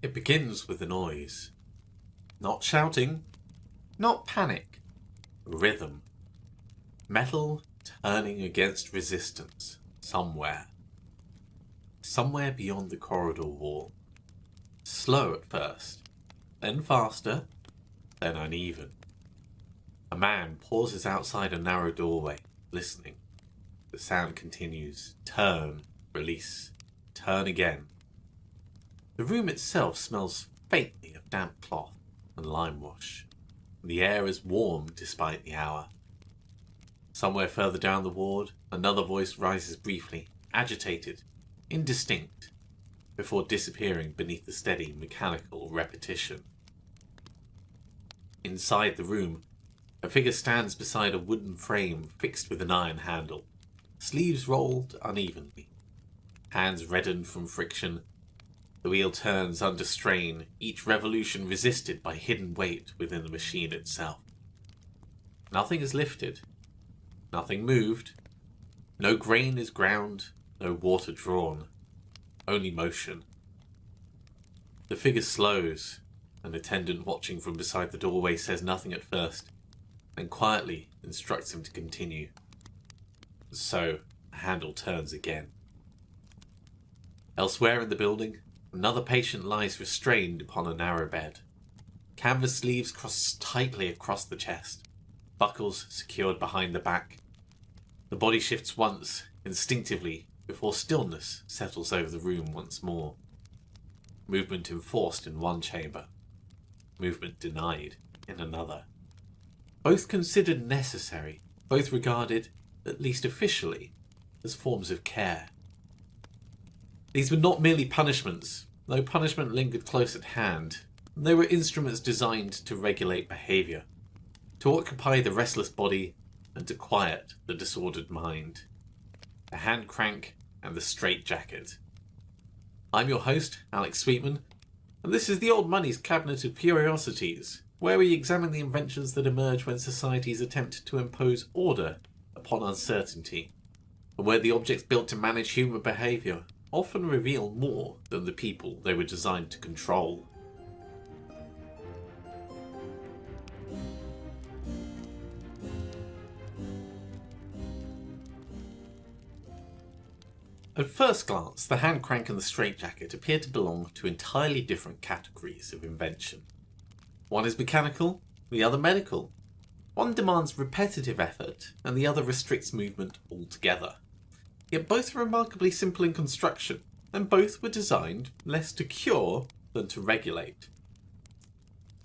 It begins with a noise. Not shouting, not panic, rhythm. Metal turning against resistance somewhere. Somewhere beyond the corridor wall. Slow at first, then faster, then uneven. A man pauses outside a narrow doorway, listening. The sound continues. Turn, release, turn again. The room itself smells faintly of damp cloth and lime wash. The air is warm despite the hour. Somewhere further down the ward, another voice rises briefly, agitated, indistinct, before disappearing beneath the steady mechanical repetition. Inside the room, a figure stands beside a wooden frame fixed with an iron handle, sleeves rolled unevenly, hands reddened from friction. The wheel turns under strain, each revolution resisted by hidden weight within the machine itself. Nothing is lifted, nothing moved, no grain is ground, no water drawn, only motion. The figure slows. An attendant watching from beside the doorway says nothing at first, then quietly instructs him to continue. So, the handle turns again. Elsewhere in the building, another patient lies restrained upon a narrow bed. Canvas sleeves cross tightly across the chest, buckles secured behind the back. The body shifts once, instinctively, before stillness settles over the room once more. Movement enforced in one chamber, movement denied in another. Both considered necessary, both regarded, at least officially, as forms of care. These were not merely punishments, though punishment lingered close at hand. They were instruments designed to regulate behaviour, to occupy the restless body, and to quiet the disordered mind. The hand crank and the straitjacket. I'm your host, Alex Sweetman, and this is the Old Money's Cabinet of Curiosities, where we examine the inventions that emerge when societies attempt to impose order upon uncertainty, and where the objects built to manage human behaviour often reveal more than the people they were designed to control. At first glance, the hand crank and the straitjacket appear to belong to entirely different categories of invention. One is mechanical, the other medical. One demands repetitive effort, and the other restricts movement altogether. Yet both are remarkably simple in construction, and both were designed less to cure than to regulate.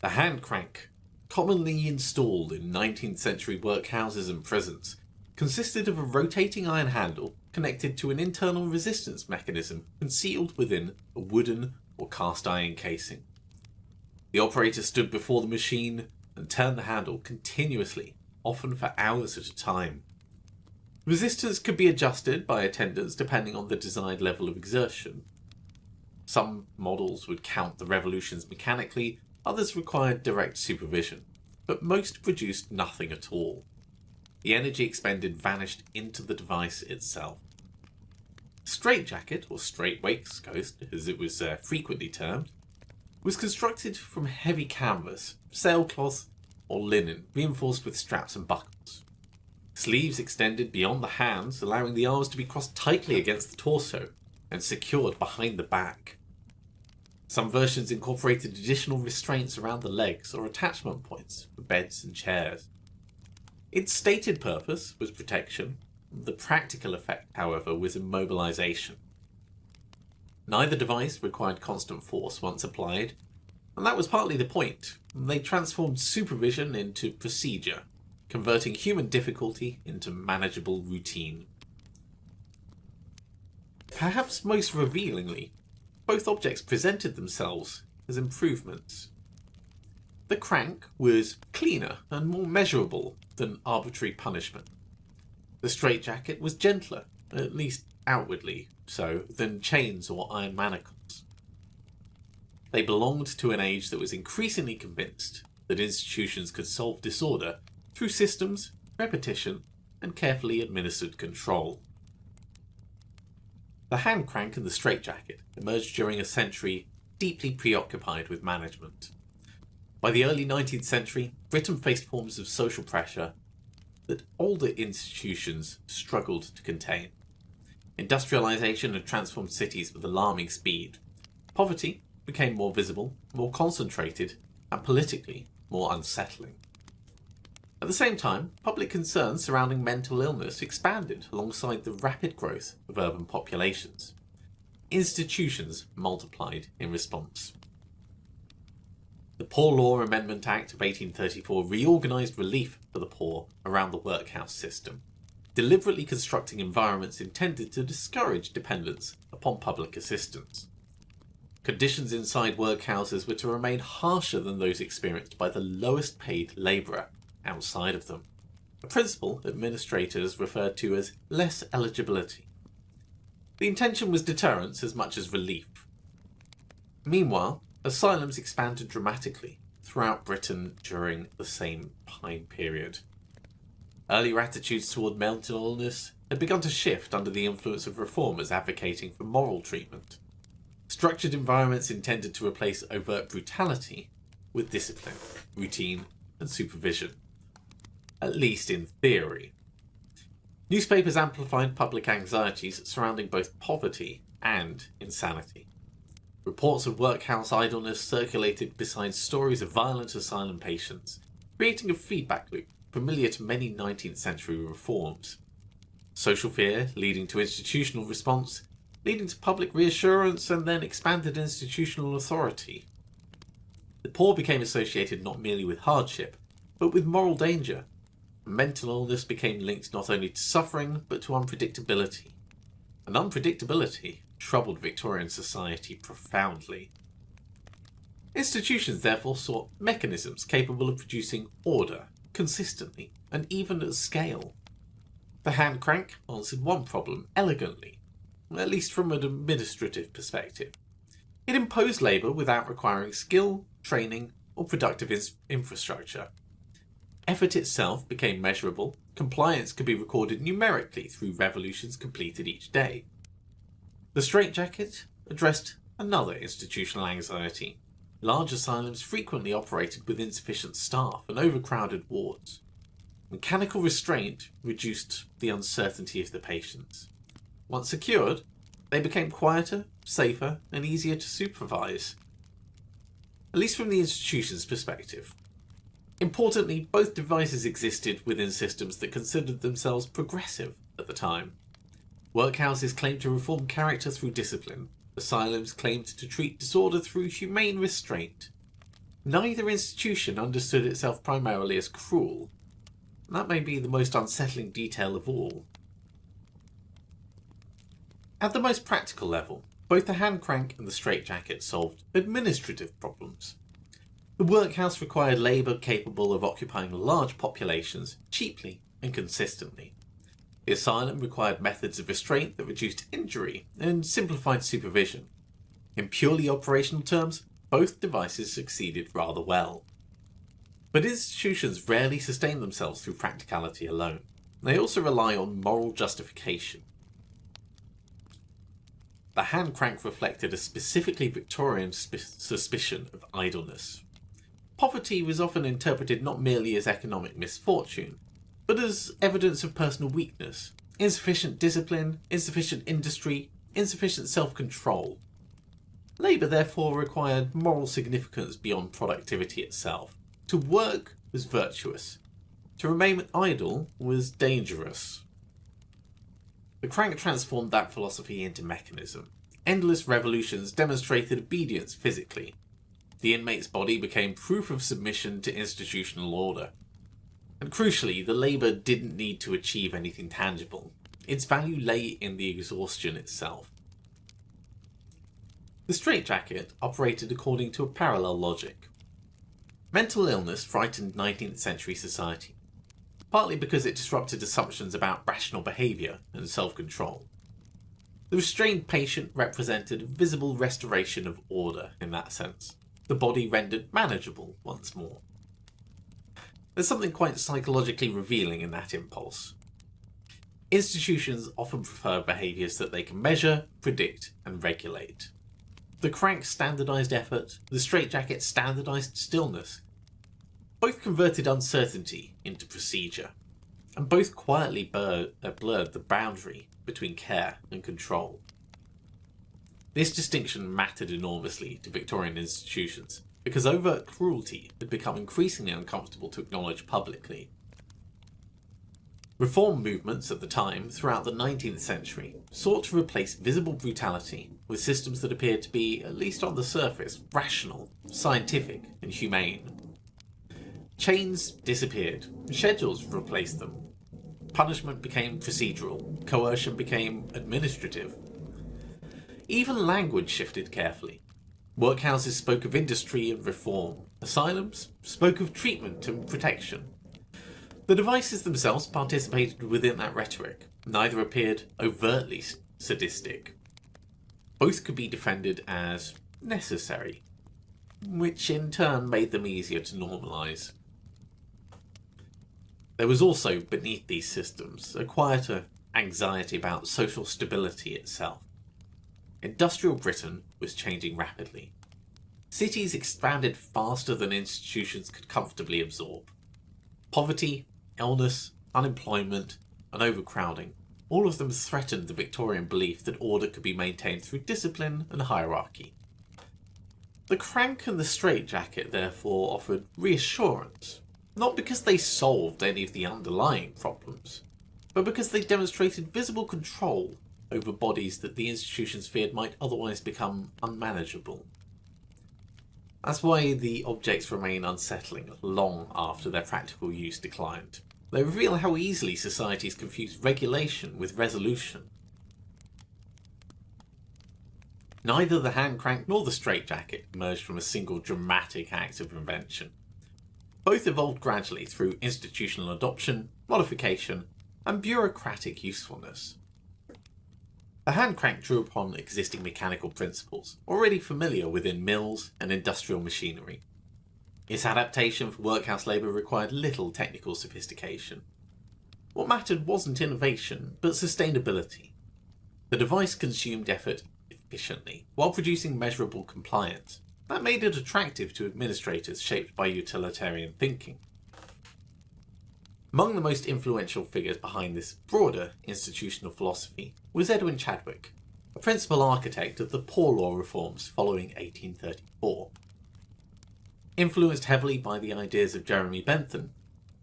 The hand crank, commonly installed in 19th century workhouses and prisons, consisted of a rotating iron handle connected to an internal resistance mechanism concealed within a wooden or cast iron casing. The operator stood before the machine and turned the handle continuously, often for hours at a time. Resistance could be adjusted by attendants depending on the desired level of exertion. Some models would count the revolutions mechanically, others required direct supervision, but most produced nothing at all. The energy expended vanished into the device itself. Straitjacket, or straight waistcoat as it was frequently termed, was constructed from heavy canvas, sailcloth, or linen, reinforced with straps and buckles. Sleeves extended beyond the hands, allowing the arms to be crossed tightly against the torso and secured behind the back. Some versions incorporated additional restraints around the legs or attachment points for beds and chairs. Its stated purpose was protection. The practical effect, however, was immobilization. Neither device required constant force once applied, and that was partly the point. They transformed supervision into procedure, converting human difficulty into manageable routine. Perhaps most revealingly, both objects presented themselves as improvements. The crank was cleaner and more measurable than arbitrary punishment. The straitjacket was gentler, at least outwardly so, than chains or iron manacles. They belonged to an age that was increasingly convinced that institutions could solve disorder through systems, repetition, and carefully administered control. The hand crank and the straitjacket emerged during a century deeply preoccupied with management. By the early 19th century, Britain faced forms of social pressure that older institutions struggled to contain. Industrialisation had transformed cities with alarming speed. Poverty became more visible, more concentrated, and politically more unsettling. At the same time, public concerns surrounding mental illness expanded alongside the rapid growth of urban populations. Institutions multiplied in response. The Poor Law Amendment Act of 1834 reorganised relief for the poor around the workhouse system, deliberately constructing environments intended to discourage dependence upon public assistance. Conditions inside workhouses were to remain harsher than those experienced by the lowest paid labourer outside of them, a principle administrators referred to as less eligibility. The intention was deterrence as much as relief. Meanwhile, asylums expanded dramatically throughout Britain during the same time period. Earlier attitudes toward mental illness had begun to shift under the influence of reformers advocating for moral treatment. Structured environments intended to replace overt brutality with discipline, routine, and supervision, at least in theory. Newspapers amplified public anxieties surrounding both poverty and insanity. Reports of workhouse idleness circulated beside stories of violent asylum patients, creating a feedback loop familiar to many 19th century reforms. Social fear leading to institutional response, leading to public reassurance and then expanded institutional authority. The poor became associated not merely with hardship, but with moral danger. Mental illness became linked not only to suffering, but to unpredictability. And unpredictability troubled Victorian society profoundly. Institutions therefore sought mechanisms capable of producing order, consistently, and even at scale. The hand crank answered one problem elegantly, at least from an administrative perspective. It imposed labour without requiring skill, training, or productive infrastructure. Effort itself became measurable, compliance could be recorded numerically through revolutions completed each day. The straitjacket addressed another institutional anxiety. Large asylums frequently operated with insufficient staff and overcrowded wards. Mechanical restraint reduced the uncertainty of the patients. Once secured, they became quieter, safer, and easier to supervise. At least from the institution's perspective. Importantly, both devices existed within systems that considered themselves progressive at the time. Workhouses claimed to reform character through discipline. Asylums claimed to treat disorder through humane restraint. Neither institution understood itself primarily as cruel. And that may be the most unsettling detail of all. At the most practical level, both the hand crank and the straitjacket solved administrative problems. The workhouse required labour capable of occupying large populations cheaply and consistently. The asylum required methods of restraint that reduced injury and simplified supervision. In purely operational terms, both devices succeeded rather well. But institutions rarely sustain themselves through practicality alone. They also rely on moral justification. The hand crank reflected a specifically Victorian suspicion of idleness. Poverty was often interpreted not merely as economic misfortune, but as evidence of personal weakness, insufficient discipline, insufficient industry, insufficient self-control. Labour therefore required moral significance beyond productivity itself. To work was virtuous. To remain idle was dangerous. The crank transformed that philosophy into mechanism. Endless revolutions demonstrated obedience physically. The inmate's body became proof of submission to institutional order. And crucially, the labour didn't need to achieve anything tangible. Its value lay in the exhaustion itself. The straitjacket operated according to a parallel logic. Mental illness frightened 19th century society, partly because it disrupted assumptions about rational behaviour and self-control. The restrained patient represented a visible restoration of order in that sense, the body rendered manageable once more. There's something quite psychologically revealing in that impulse. Institutions often prefer behaviours that they can measure, predict, and regulate. The crank standardised effort, the straitjacket standardised stillness. Both converted uncertainty into procedure, and both quietly blurred the boundary between care and control. This distinction mattered enormously to Victorian institutions, because overt cruelty had become increasingly uncomfortable to acknowledge publicly. Reform movements at the time, throughout the 19th century, sought to replace visible brutality with systems that appeared to be, at least on the surface, rational, scientific, and humane. Chains disappeared, schedules replaced them. Punishment became procedural, coercion became administrative. Even language shifted carefully. Workhouses spoke of industry and reform. Asylums spoke of treatment and protection. The devices themselves participated within that rhetoric. Neither appeared overtly sadistic. Both could be defended as necessary, which in turn made them easier to normalise. There was also, beneath these systems, a quieter anxiety about social stability itself. Industrial Britain was changing rapidly. Cities expanded faster than institutions could comfortably absorb. Poverty, illness, unemployment, and overcrowding, all of them threatened the Victorian belief that order could be maintained through discipline and hierarchy. The crank and the straitjacket therefore offered reassurance, not because they solved any of the underlying problems, but because they demonstrated visible control over bodies that the institutions feared might otherwise become unmanageable. That's why the objects remain unsettling long after their practical use declined. They reveal how easily societies confuse regulation with resolution. Neither the hand crank nor the straitjacket emerged from a single dramatic act of invention. Both evolved gradually through institutional adoption, modification, and bureaucratic usefulness. The hand crank drew upon existing mechanical principles, already familiar within mills and industrial machinery. Its adaptation for workhouse labour required little technical sophistication. What mattered wasn't innovation, but sustainability. The device consumed effort efficiently, while producing measurable compliance. That made it attractive to administrators shaped by utilitarian thinking. Among the most influential figures behind this broader institutional philosophy was Edwin Chadwick, a principal architect of the Poor Law reforms following 1834. Influenced heavily by the ideas of Jeremy Bentham,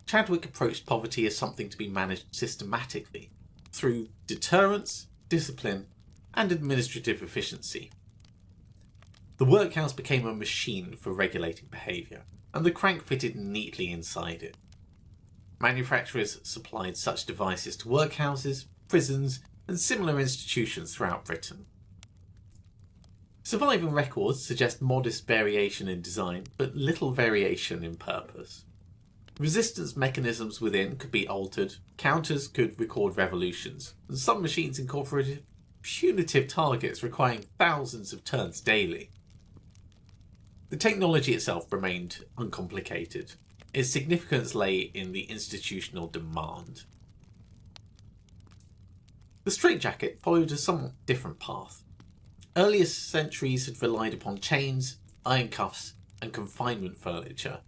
Chadwick approached poverty as something to be managed systematically, through deterrence, discipline, and administrative efficiency. The workhouse became a machine for regulating behaviour, and the crank fitted neatly inside it. Manufacturers supplied such devices to workhouses, prisons, and similar institutions throughout Britain. Surviving records suggest modest variation in design, but little variation in purpose. Resistance mechanisms within could be altered, counters could record revolutions, and some machines incorporated punitive targets requiring thousands of turns daily. The technology itself remained uncomplicated. Its significance lay in the institutional demand. The straitjacket followed a somewhat different path. Earlier centuries had relied upon chains, iron cuffs, and confinement furniture.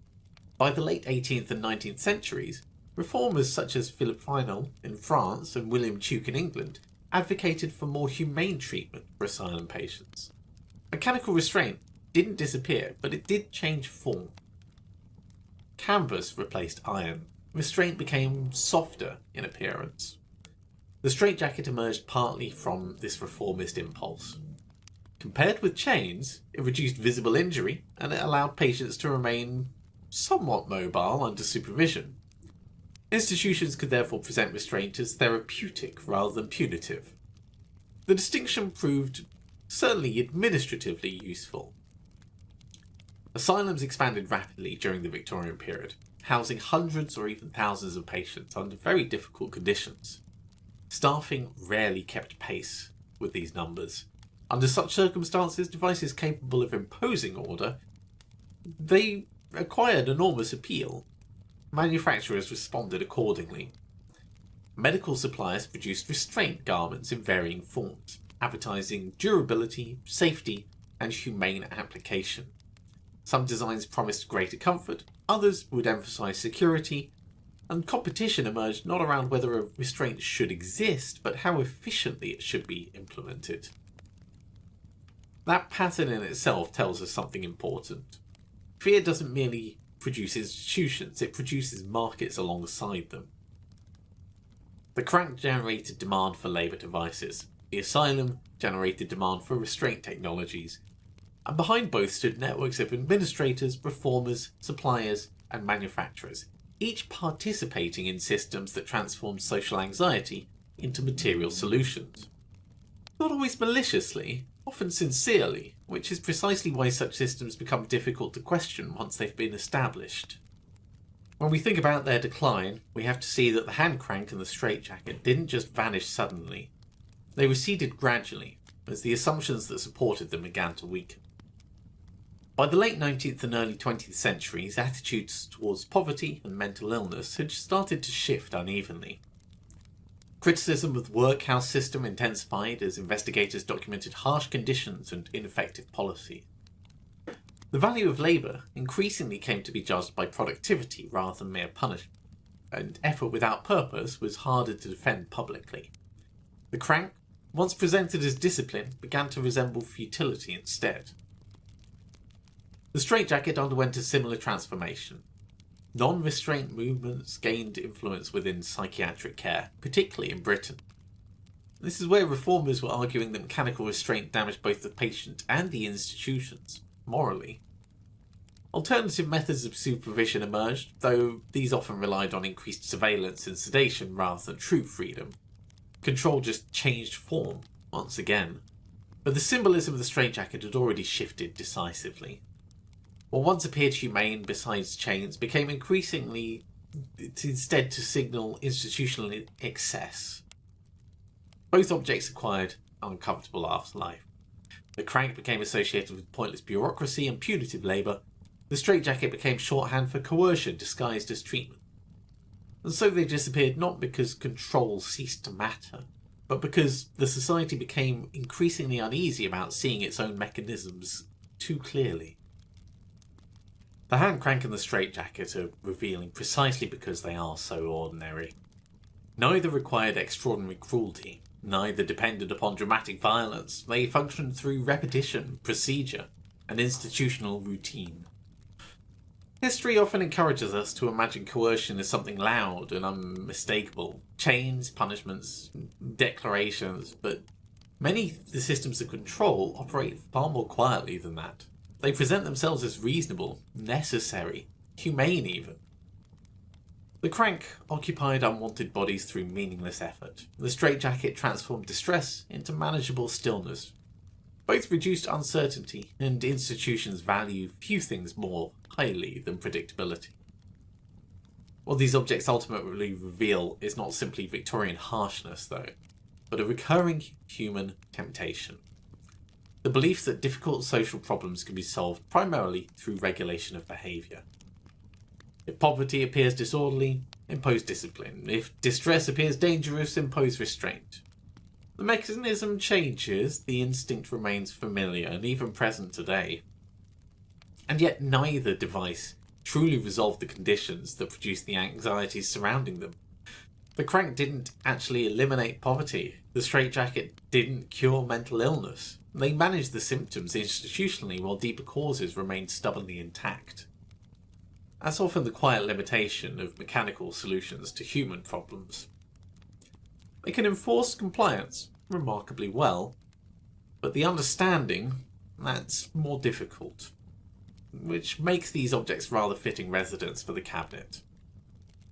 By the late 18th and 19th centuries, reformers such as Philip Final in France and William Tuke in England advocated for more humane treatment for asylum patients. Mechanical restraint didn't disappear, but it did change form. Canvas replaced iron. Restraint became softer in appearance. The straitjacket emerged partly from this reformist impulse. Compared with chains, it reduced visible injury, and it allowed patients to remain somewhat mobile under supervision. Institutions could therefore present restraint as therapeutic rather than punitive. The distinction proved certainly administratively useful. Asylums expanded rapidly during the Victorian period, housing hundreds or even thousands of patients under very difficult conditions. Staffing rarely kept pace with these numbers. Under such circumstances, devices capable of imposing order, they acquired enormous appeal. Manufacturers responded accordingly. Medical suppliers produced restraint garments in varying forms, advertising durability, safety, and humane application. Some designs promised greater comfort, others would emphasise security, and competition emerged not around whether a restraint should exist, but how efficiently it should be implemented. That pattern in itself tells us something important. Fear doesn't merely produce institutions, it produces markets alongside them. The crank generated demand for labour devices. The asylum generated demand for restraint technologies. And behind both stood networks of administrators, reformers, suppliers, and manufacturers, each participating in systems that transformed social anxiety into material solutions. Not always maliciously, often sincerely, which is precisely why such systems become difficult to question once they've been established. When we think about their decline, we have to see that the hand crank and the straitjacket didn't just vanish suddenly. They receded gradually, as the assumptions that supported them began to weaken. By the late 19th and early 20th centuries, attitudes towards poverty and mental illness had started to shift unevenly. Criticism of the workhouse system intensified as investigators documented harsh conditions and ineffective policy. The value of labour increasingly came to be judged by productivity rather than mere punishment, and effort without purpose was harder to defend publicly. The crank, once presented as discipline, began to resemble futility instead. The straitjacket underwent a similar transformation. Non-restraint movements gained influence within psychiatric care, particularly in Britain. This is where reformers were arguing that mechanical restraint damaged both the patient and the institutions, morally. Alternative methods of supervision emerged, though these often relied on increased surveillance and sedation rather than true freedom. Control just changed form, once again. But the symbolism of the straitjacket had already shifted decisively. What once appeared humane besides chains became increasingly instead to signal institutional excess. Both objects acquired uncomfortable afterlife. The crank became associated with pointless bureaucracy and punitive labour. The straitjacket became shorthand for coercion disguised as treatment. And so they disappeared not because control ceased to matter, but because the society became increasingly uneasy about seeing its own mechanisms too clearly. The hand crank and the straitjacket are revealing precisely because they are so ordinary. Neither required extraordinary cruelty, neither depended upon dramatic violence. They functioned through repetition, procedure, and institutional routine. History often encourages us to imagine coercion as something loud and unmistakable. Chains, punishments, declarations, but many of the systems of control operate far more quietly than that. They present themselves as reasonable, necessary, humane even. The crank occupied unwanted bodies through meaningless effort. The straitjacket transformed distress into manageable stillness. Both reduced uncertainty, and institutions value few things more highly than predictability. What these objects ultimately reveal is not simply Victorian harshness, though, but a recurring human temptation. The belief that difficult social problems can be solved primarily through regulation of behaviour. If poverty appears disorderly, impose discipline. If distress appears dangerous, impose restraint. The mechanism changes, the instinct remains familiar and even present today. And yet neither device truly resolved the conditions that produced the anxieties surrounding them. The crank didn't actually eliminate poverty. The straitjacket didn't cure mental illness. They managed the symptoms institutionally while deeper causes remained stubbornly intact. That's often the quiet limitation of mechanical solutions to human problems. They can enforce compliance remarkably well, but the understanding, that's more difficult, which makes these objects rather fitting residents for the cabinet.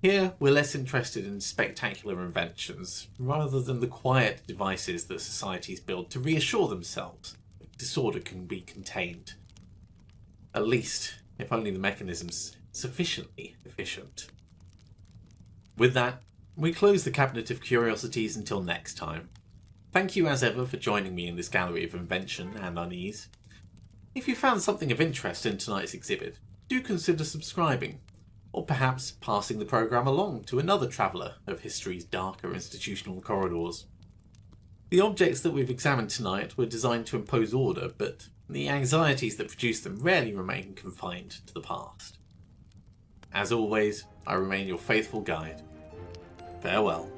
Here, we're less interested in spectacular inventions, rather than the quiet devices that societies build to reassure themselves that disorder can be contained. At least, if only the mechanism's sufficiently efficient. With that, we close the Cabinet of Curiosities until next time. Thank you as ever for joining me in this gallery of invention and unease. If you found something of interest in tonight's exhibit, do consider subscribing, or perhaps passing the programme along to another traveller of history's darker institutional corridors. The objects that we've examined tonight were designed to impose order, but The anxieties that produce them rarely remain confined to the past. As always, I remain your faithful guide. Farewell.